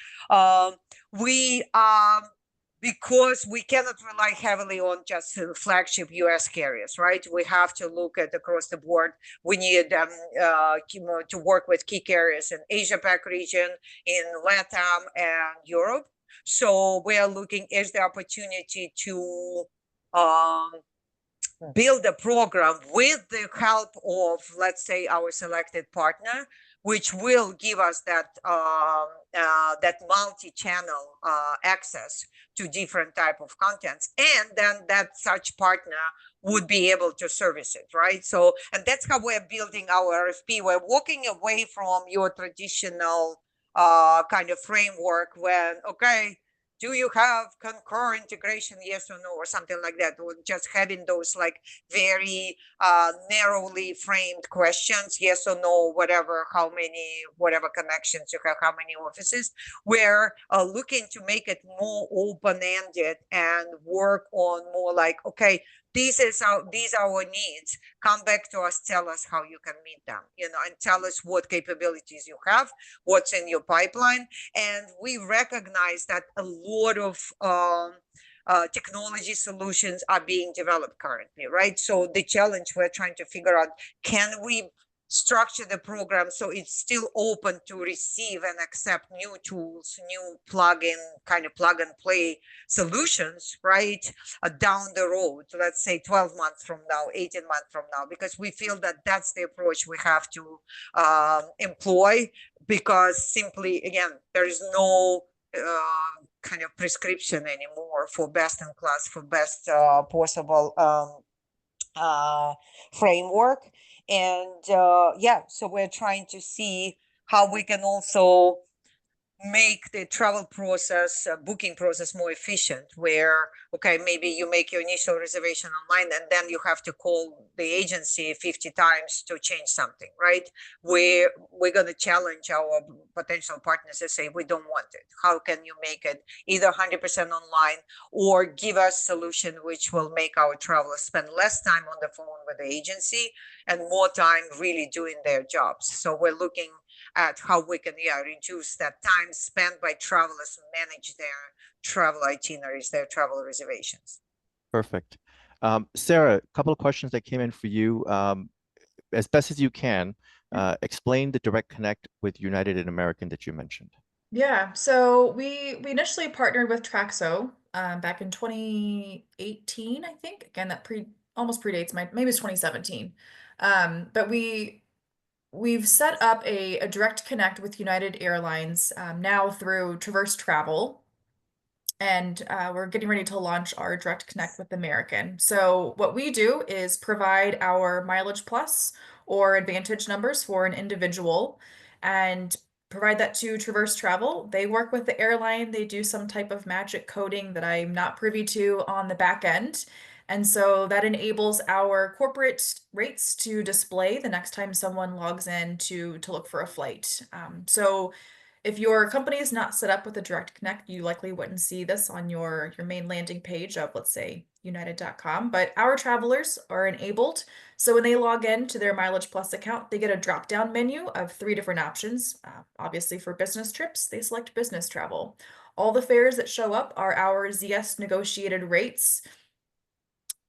Because we cannot rely heavily on just flagship US carriers, right? We have to look at across the board. We need to work with key carriers in Asia Pac region, in LATAM and Europe. So we are looking at the opportunity to build a program with the help of, let's say, our selected partner, which will give us that that multi-channel access to different type of contents, and then that such partner would be able to service it, right? So, and that's how we're building our RFP. We're walking away from your traditional kind of framework when, okay, do you have concur integration, yes or no, or something like that, or just having those like very narrowly framed questions, yes or no, whatever, how many, whatever connections you have, how many offices. We're looking to make it more open-ended and work on more like, okay, these are our needs. Come back to us, tell us how you can meet them, you know, and tell us what capabilities you have, what's in your pipeline. And we recognize that a lot of technology solutions are being developed currently, right? So the challenge we're trying to figure out, can we structure the program so it's still open to receive and accept new tools, new plug-in, kind of plug and play solutions, right? Down the road, let's say 12 months from now, 18 months from now, because we feel that that's the approach we have to employ, because simply, again, there is no kind of prescription anymore for best in class, for best possible framework. And yeah, so we're trying to see how we can also make the travel process, booking process more efficient, where, okay, maybe you make your initial reservation online and then you have to call the agency 50 times to change something, right? We're going to challenge our potential partners and say, we don't want it. How can you make it either 100% online or give us solution which will make our travelers spend less time on the phone with the agency and more time really doing their jobs? So we're looking at how we can reduce that time spent by travelers to manage their travel itineraries, their travel reservations. Perfect. Sarah, a couple of questions that came in for you. As best as you can, explain the direct connect with United and American that you mentioned. Yeah, so we initially partnered with Traxo back in 2018, I think. Again, that almost predates maybe it's 2017. But we've set up a direct connect with United Airlines now through Traverse Travel, and we're getting ready to launch our direct connect with American. So what we do is provide our Mileage Plus or Advantage numbers for an individual and provide that to Traverse Travel. They work with the airline. They do some type of magic coding that I'm not privy to on the back end. And so that enables our corporate rates to display the next time someone logs in to look for a flight. So if your company is not set up with a direct connect, you likely wouldn't see this on your main landing page of, let's say, united.com. But our travelers are enabled. So when they log in to their Mileage Plus account, they get a drop-down menu of 3 different options. Obviously, for business trips, they select business travel. All the fares that show up are our ZS negotiated rates.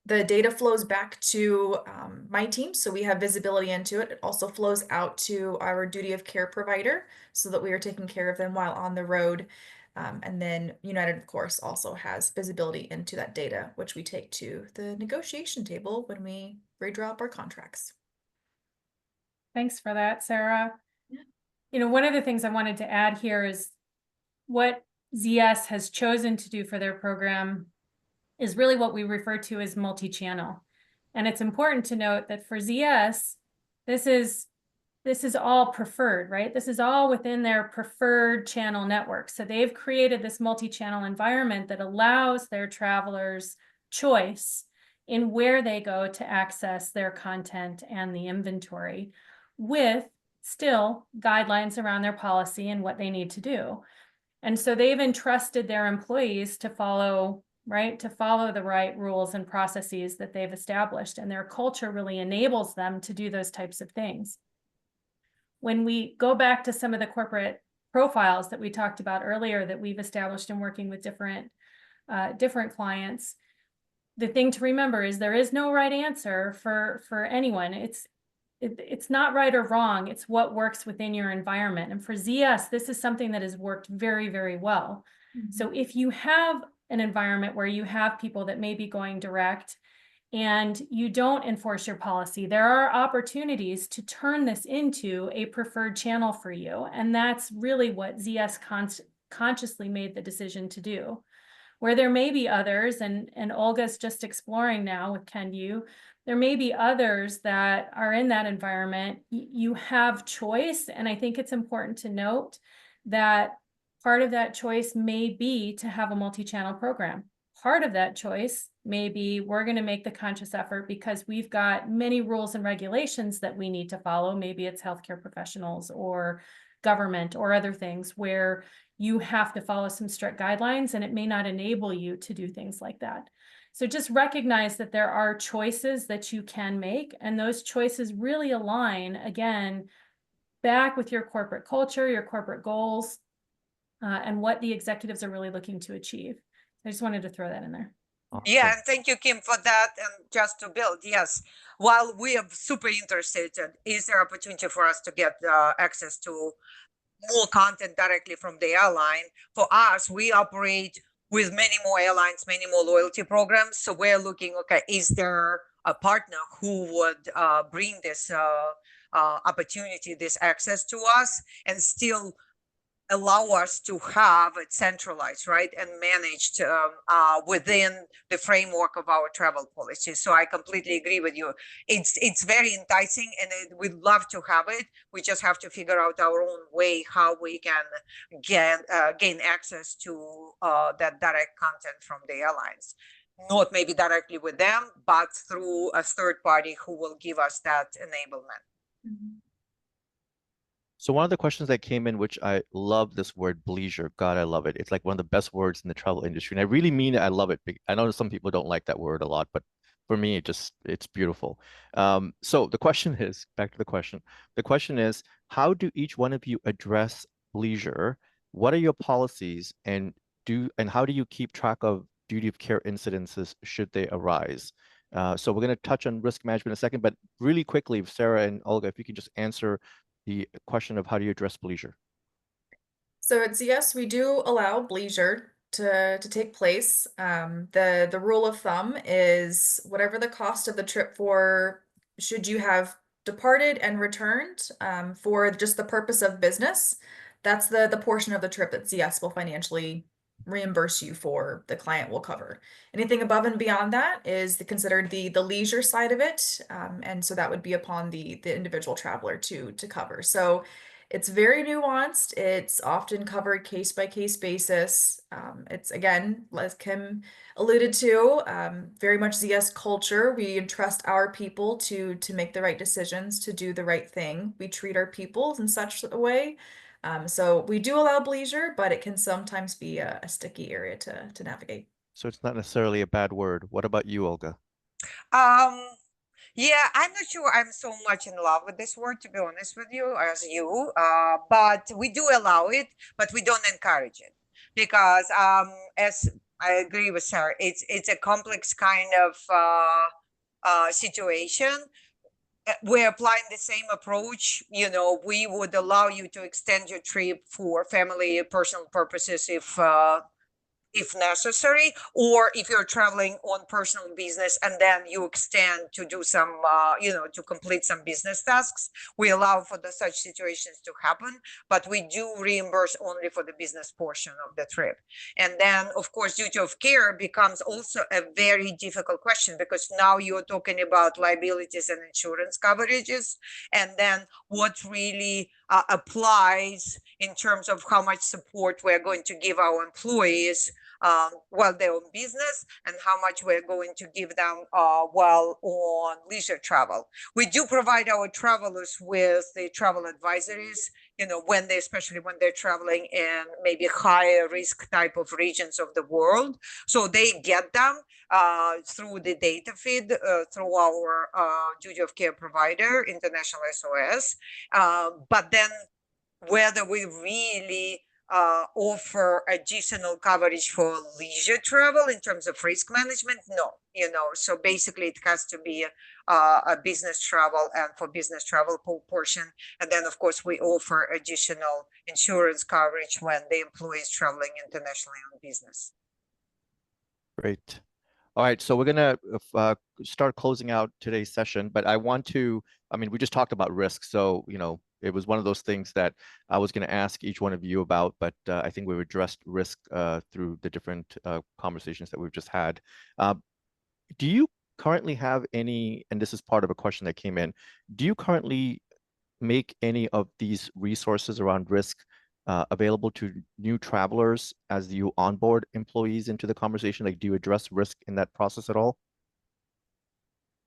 The data flows back to my team, so we have visibility into it. It also flows out to our duty of care provider so that we are taking care of them while on the road. And then United, of course, also has visibility into that data, which we take to the negotiation table when we redraw up our contracts. Thanks for that, Sarah. Yeah. You know, one of the things I wanted to add here is what ZS has chosen to do for their program is really what we refer to as multi-channel. And it's important to note that for ZS, this is this is all preferred, right? This is all within their preferred channel network. So they've created this multi-channel environment that allows their travelers choice in where they go to access their content and the inventory, with still guidelines around their policy and what they need to do. And so they've entrusted their employees to follow, right, to follow the right rules and processes that they've established. And their culture really enables them to do those types of things. When we go back to some of the corporate profiles that we talked about earlier that we've established in working with different clients, the thing to remember is there is no right answer for anyone. It's not right or wrong. It's what works within your environment. And for ZS, this is something that has worked very, very well. So if you have an environment where you have people that may be going direct and you don't enforce your policy, there are opportunities to turn this into a preferred channel for you. And that's really what ZS consciously made the decision to do. Where there may be others, and Olga's just exploring now with Kenview, there may be others that are in that environment. You have choice, and I think it's important to note that part of that choice may be to have a multi-channel program. Part of that choice may be we're going to make the conscious effort because we've got many rules and regulations that we need to follow. Maybe it's healthcare professionals or government or other things where you have to follow some strict guidelines, and it may not enable you to do things like that. So just recognize that there are choices that you can make, and those choices really align, again, back with your corporate culture, your corporate goals, and what the executives are really looking to achieve. I just wanted to throw that in there. Yeah, and thank you, Kim, for that. And just to build, yes, while we are super interested, is there opportunity for us to get access to more content directly from the airline? For us, we operate with many more airlines, many more loyalty programs. So we're looking, okay, is there a partner who would bring this opportunity, this access to us, and still allow us to have it centralized, right, and managed within the framework of our travel policy. So I completely agree with you. It's very enticing, and we'd love to have it. We just have to figure out our own way how we can gain access to that direct content from the airlines. Not maybe directly with them, but through a third party who will give us that enablement. So one of the questions that came in, which I love this word bleisure. God, I love it. It's like one of the best words in the travel industry. And I really mean it. I love it. I know some people don't like that word a lot, but for me, it's beautiful. So the question is, back to the question. The question is, how do each one of you address bleisure? What are your policies, and how do you keep track of duty of care incidences should they arise? So we're going to touch on risk management in a second, but really quickly, Sarah and Olga, if you can just answer the question of how do you address bleisure? So at ZS, we do allow bleisure to take place. The rule of thumb is whatever the cost of the trip for, should you have departed and returned for just the purpose of business, that's the portion of the trip that ZS will financially reimburse you for, the client will cover. Anything above and beyond that is considered the leisure side of it, and so that would be upon the individual traveler to cover. So it's very nuanced. It's often covered case by case basis. It's, again, as Kim alluded to, very much ZS culture. We entrust our people to make the right decisions, to do the right thing. We treat our people in such a way. So we do allow bleisure, but it can sometimes be a sticky area to navigate. So it's not necessarily a bad word. What about you, Olga? Yeah, I'm not sure I'm so much in love with this word, to be honest with you, as you. But we do allow it, but we don't encourage it because, as I agree with Sarah, it's a complex kind of situation. We're applying the same approach. You know, we would allow you to extend your trip for family, personal purposes if if necessary, or if you're traveling on personal business and then you extend to do some, to complete some business tasks, we allow for such situations to happen, but we do reimburse only for the business portion of the trip. And then, of course, duty of care becomes also a very difficult question, because now you're talking about liabilities and insurance coverages, and then what really applies in terms of how much support we're going to give our employees while they're on business, and how much we're going to give them while on leisure travel. We do provide our travelers with the travel advisories, especially when they're traveling in maybe higher risk type of regions of the world. So they get them through the data feed, through our duty of care provider, International SOS. But then whether we really offer additional coverage for leisure travel in terms of risk management, no, so basically it has to be a business travel, and for business travel portion. And then of course we offer additional insurance coverage when the employee is traveling internationally on business. Great. All right, so we're gonna start closing out today's session, but we just talked about risk, so it was one of those things that I was going to ask each one of you about, but I think we've addressed risk through the different conversations that we've just had. Do you currently have any, and this is part of a question that came in, do you currently make any of these resources around risk available to new travelers as you onboard employees into the conversation? Like, do you address risk in that process at all?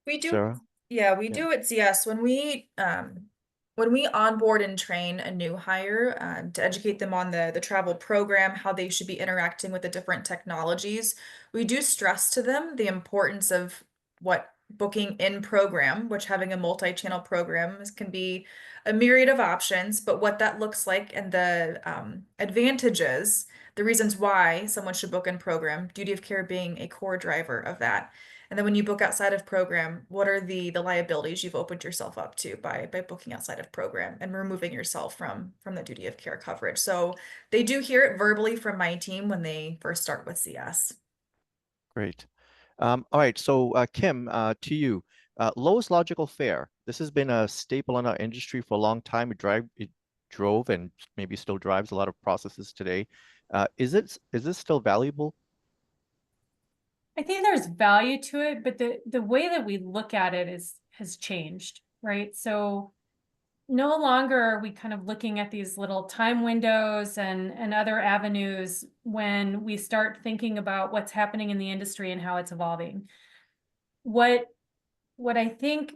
We do. Sarah? Yeah, we do at CS when we onboard and train a new hire to educate them on the travel program, how they should be interacting with the different technologies. We do stress to them the importance of what booking in program, which having a multi-channel program can be a myriad of options, but what that looks like and the advantages, the reasons why someone should book in program, duty of care being a core driver of that. And then when you book outside of program, what are the liabilities you've opened yourself up to by booking outside of program and removing yourself from the duty of care coverage? So they do hear it verbally from my team when they first start with CS. Great. All right, so Kim, to you, lowest logical fare. This has been a staple in our industry for a long time. It drove and maybe still drives a lot of processes today. Is this still valuable? I think there's value to it, but the way that we look at it has changed, right? So no longer are we kind of looking at these little time windows and other avenues when we start thinking about what's happening in the industry and how it's evolving. What I think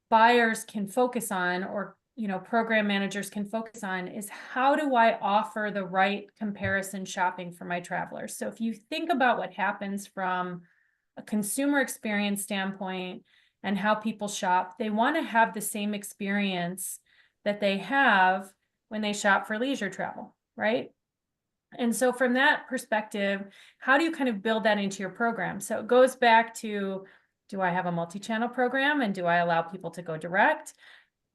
buyers can focus on, or program managers can focus on, is how do I offer the right comparison shopping for my travelers? So if you think about what happens from a consumer experience standpoint and how people shop, they want to have the same experience that they have when they shop for leisure travel, right? And so from that perspective, how do you kind of build that into your program? So it goes back to, do I have a multi-channel program, and do I allow people to go direct?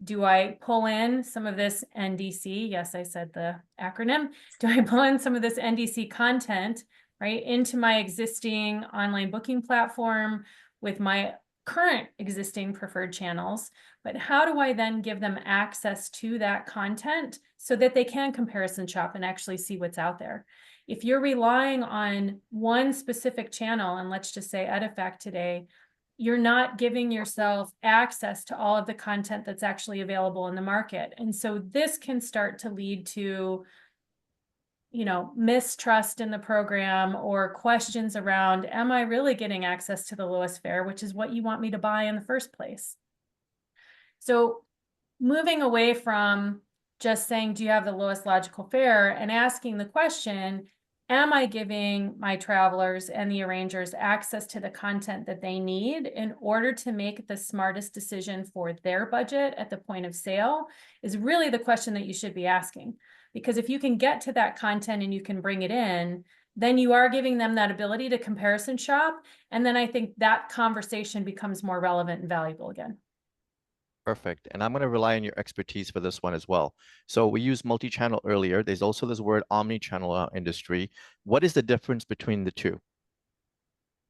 Do I pull in some of this NDC? Yes, I said the acronym. Do I pull in some of this NDC content, right, into my existing online booking platform with my current existing preferred channels? But how do I then give them access to that content so that they can comparison shop and actually see what's out there? If you're relying on one specific channel, and let's just say EdFact today, you're not giving yourself access to all of the content that's actually available in the market. And so this can start to lead to, mistrust in the program, or questions around, am I really getting access to the lowest fare, which is what you want me to buy in the first place? So moving away from just saying, do you have the lowest logical fare, and asking the question, am I giving my travelers and the arrangers access to the content that they need in order to make the smartest decision for their budget at the point of sale, is really the question that you should be asking. Because if you can get to that content and you can bring it in, then you are giving them that ability to comparison shop. And then I think that conversation becomes more relevant and valuable again. Perfect. And I'm going to rely on your expertise for this one as well. So we used multi-channel earlier. There's also this word omni-channel industry. What is the difference between the two?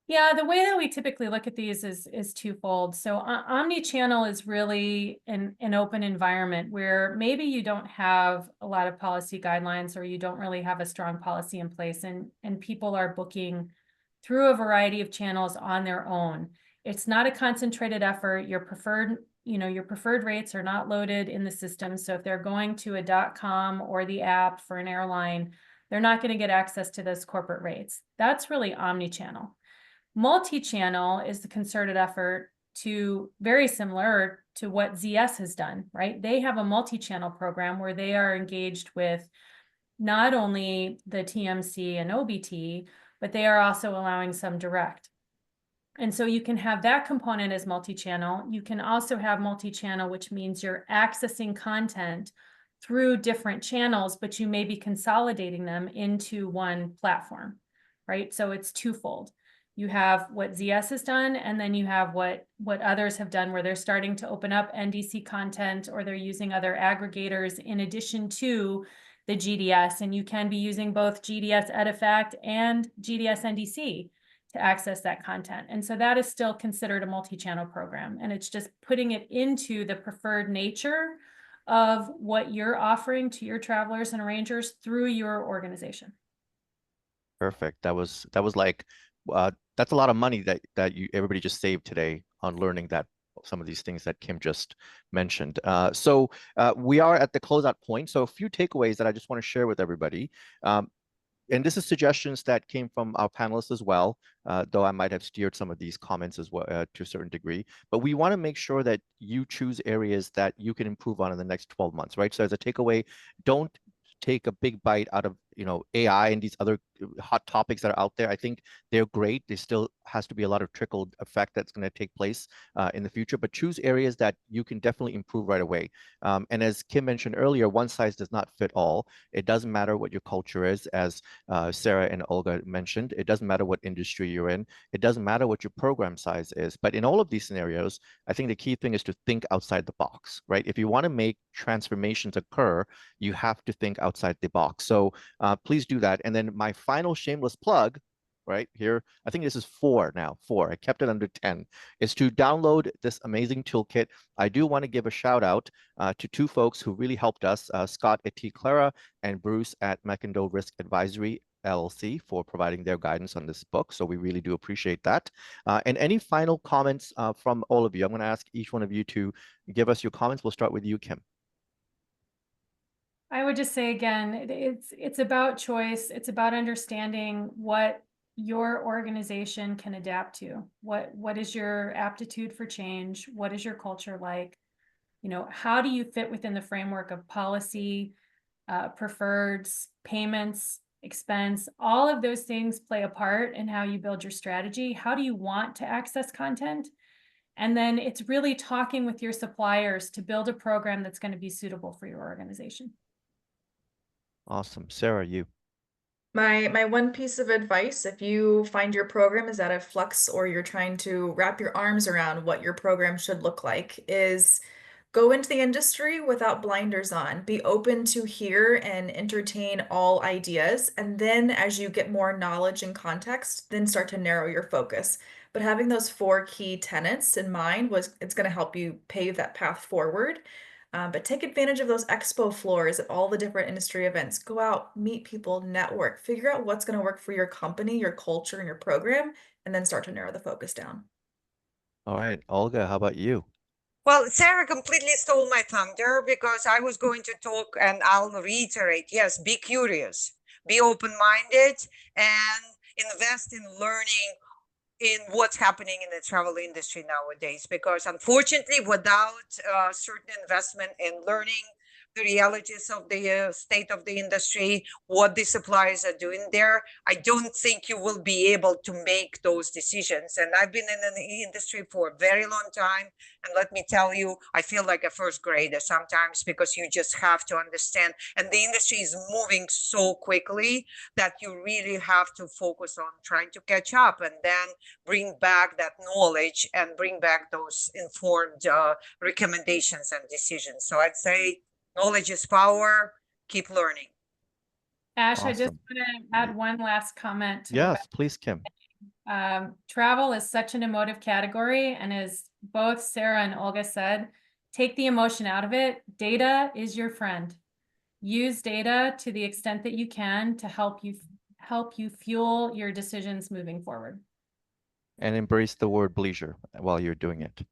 Yeah, the way that we typically look at these is twofold. So omni-channel is really an open environment where maybe you don't have a lot of policy guidelines or you don't really have a strong policy in place, and people are booking through a variety of channels on their own. It's not a concentrated effort. Your preferred rates are not loaded in the system. So if they're going to a .com or the app for an airline, they're not going to get access to those corporate rates. That's really omni-channel. Multi-channel is the concerted effort to very similar to what ZS has done, right? They have a multi-channel program where they are engaged with not only the TMC and OBT, but they are also allowing some direct. And so you can have that component as multi-channel. You can also have multi-channel, which means you're accessing content through different channels, but you may be consolidating them into one platform, right? So it's twofold. You have what ZS has done, and then you have what others have done, where they're starting to open up NDC content, or they're using other aggregators in addition to the GDS. And you can be using both GDS Edifact and GDS NDC to access that content. And so that is still considered a multi-channel program. And it's just putting it into the preferred nature of what you're offering to your travelers and arrangers through your organization. Perfect. That was like that's a lot of money that everybody just saved today on learning that some of these things that Kim just mentioned. So we are at the closeout point. So a few takeaways that I just want to share with everybody. And this is suggestions that came from our panelists as well, though I might have steered some of these comments as well to a certain degree. But we want to make sure that you choose areas that you can improve on in the next 12 months, right? So as a takeaway, don't take a big bite out of AI and these other hot topics that are out there. I think they're great. There still has to be a lot of trickle effect that's going to take place in the future, but choose areas that you can definitely improve right away. And as Kim mentioned earlier, one size does not fit all. It doesn't matter what your culture is, as Sarah and Olga mentioned. It doesn't matter what industry you're in. It doesn't matter what your program size is. But in all of these scenarios, I think the key thing is to think outside the box, right? If you want to make transformations occur, you have to think outside the box. So please do that. And then my final shameless plug, right here, I think this is 4 now, 4. I kept it under 10, is to download this amazing toolkit. I do want to give a shout out to 2 folks who really helped us, Scott at T. Clara and Bruce at McIndoe Risk Advisory LLC, for providing their guidance on this book. So we really do appreciate that. And any final comments from all of you? I'm going to ask each one of you to give us your comments. We'll start with you, Kim. I would just say again, it's about choice. It's about understanding what your organization can adapt to. What is your aptitude for change? What is your culture like? How do you fit within the framework of policy, preferreds, payments, expense? All of those things play a part in how you build your strategy. How do you want to access content? And then it's really talking with your suppliers to build a program that's going to be suitable for your organization. Awesome. Sarah, you. My one piece of advice, if you find your program is out of flux or you're trying to wrap your arms around what your program should look like, is go into the industry without blinders on. Be open to hear and entertain all ideas. And then as you get more knowledge and context, then start to narrow your focus. But having those 4 key tenets in mind it's going to help you pave that path forward. But take advantage of those expo floors at all the different industry events. Go out, meet people, network, figure out what's going to work for your company, your culture, and your program, and then start to narrow the focus down. All right, Olga, how about you? Well, Sarah completely stole my thunder because I was going to talk, and I'll reiterate, yes, be curious, be open-minded, and invest in learning in what's happening in the travel industry nowadays. Because unfortunately, without certain investment in learning the realities of the state of the industry, what the suppliers are doing there, I don't think you will be able to make those decisions. And I've been in the industry for a very long time. And let me tell you, I feel like a first grader sometimes because you just have to understand. And the industry is moving so quickly that you really have to focus on trying to catch up and then bring back that knowledge and bring back those informed recommendations and decisions. So I'd say knowledge is power. Keep learning. Ash, I just Awesome. want to add one last comment to the Yes, please, Kim. travel is such an emotive category, and as both Sarah and Olga said, take the emotion out of it. Data is your friend. Use data to the extent that you can to help you fuel your decisions moving forward. And embrace the word bleisure while you're doing it.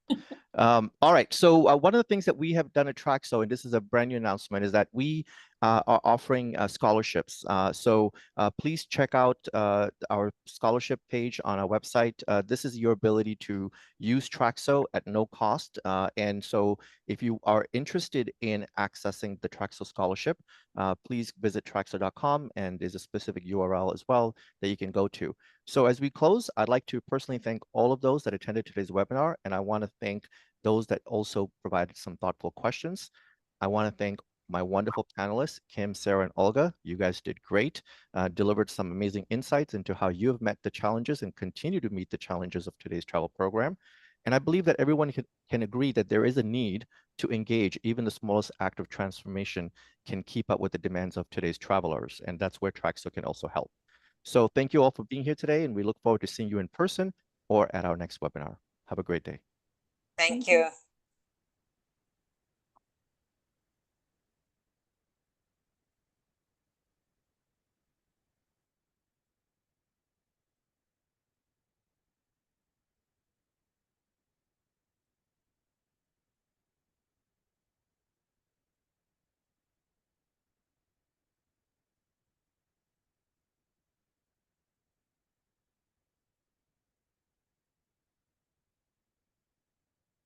All right, so one of the things that we have done at Traxo, and this is a brand new announcement, is that we are offering scholarships. So please check out our scholarship page on our website. This is your ability to use Traxo at no cost. And so if you are interested in accessing the Traxo scholarship, please visit traxo.com, and there's a specific URL as well that you can go to. So as we close, I'd like to personally thank all of those that attended today's webinar, and I want to thank those that also provided some thoughtful questions. I want to thank my wonderful panelists, Kim, Sarah, and Olga. You guys did great, delivered some amazing insights into how you have met the challenges and continue to meet the challenges of today's travel program. And I believe that everyone can agree that there is a need to engage. Even the smallest act of transformation can keep up with the demands of today's travelers, and that's where Traxo can also help. So thank you all for being here today, and we look forward to seeing you in person or at our next webinar. Have a great day. Thank you.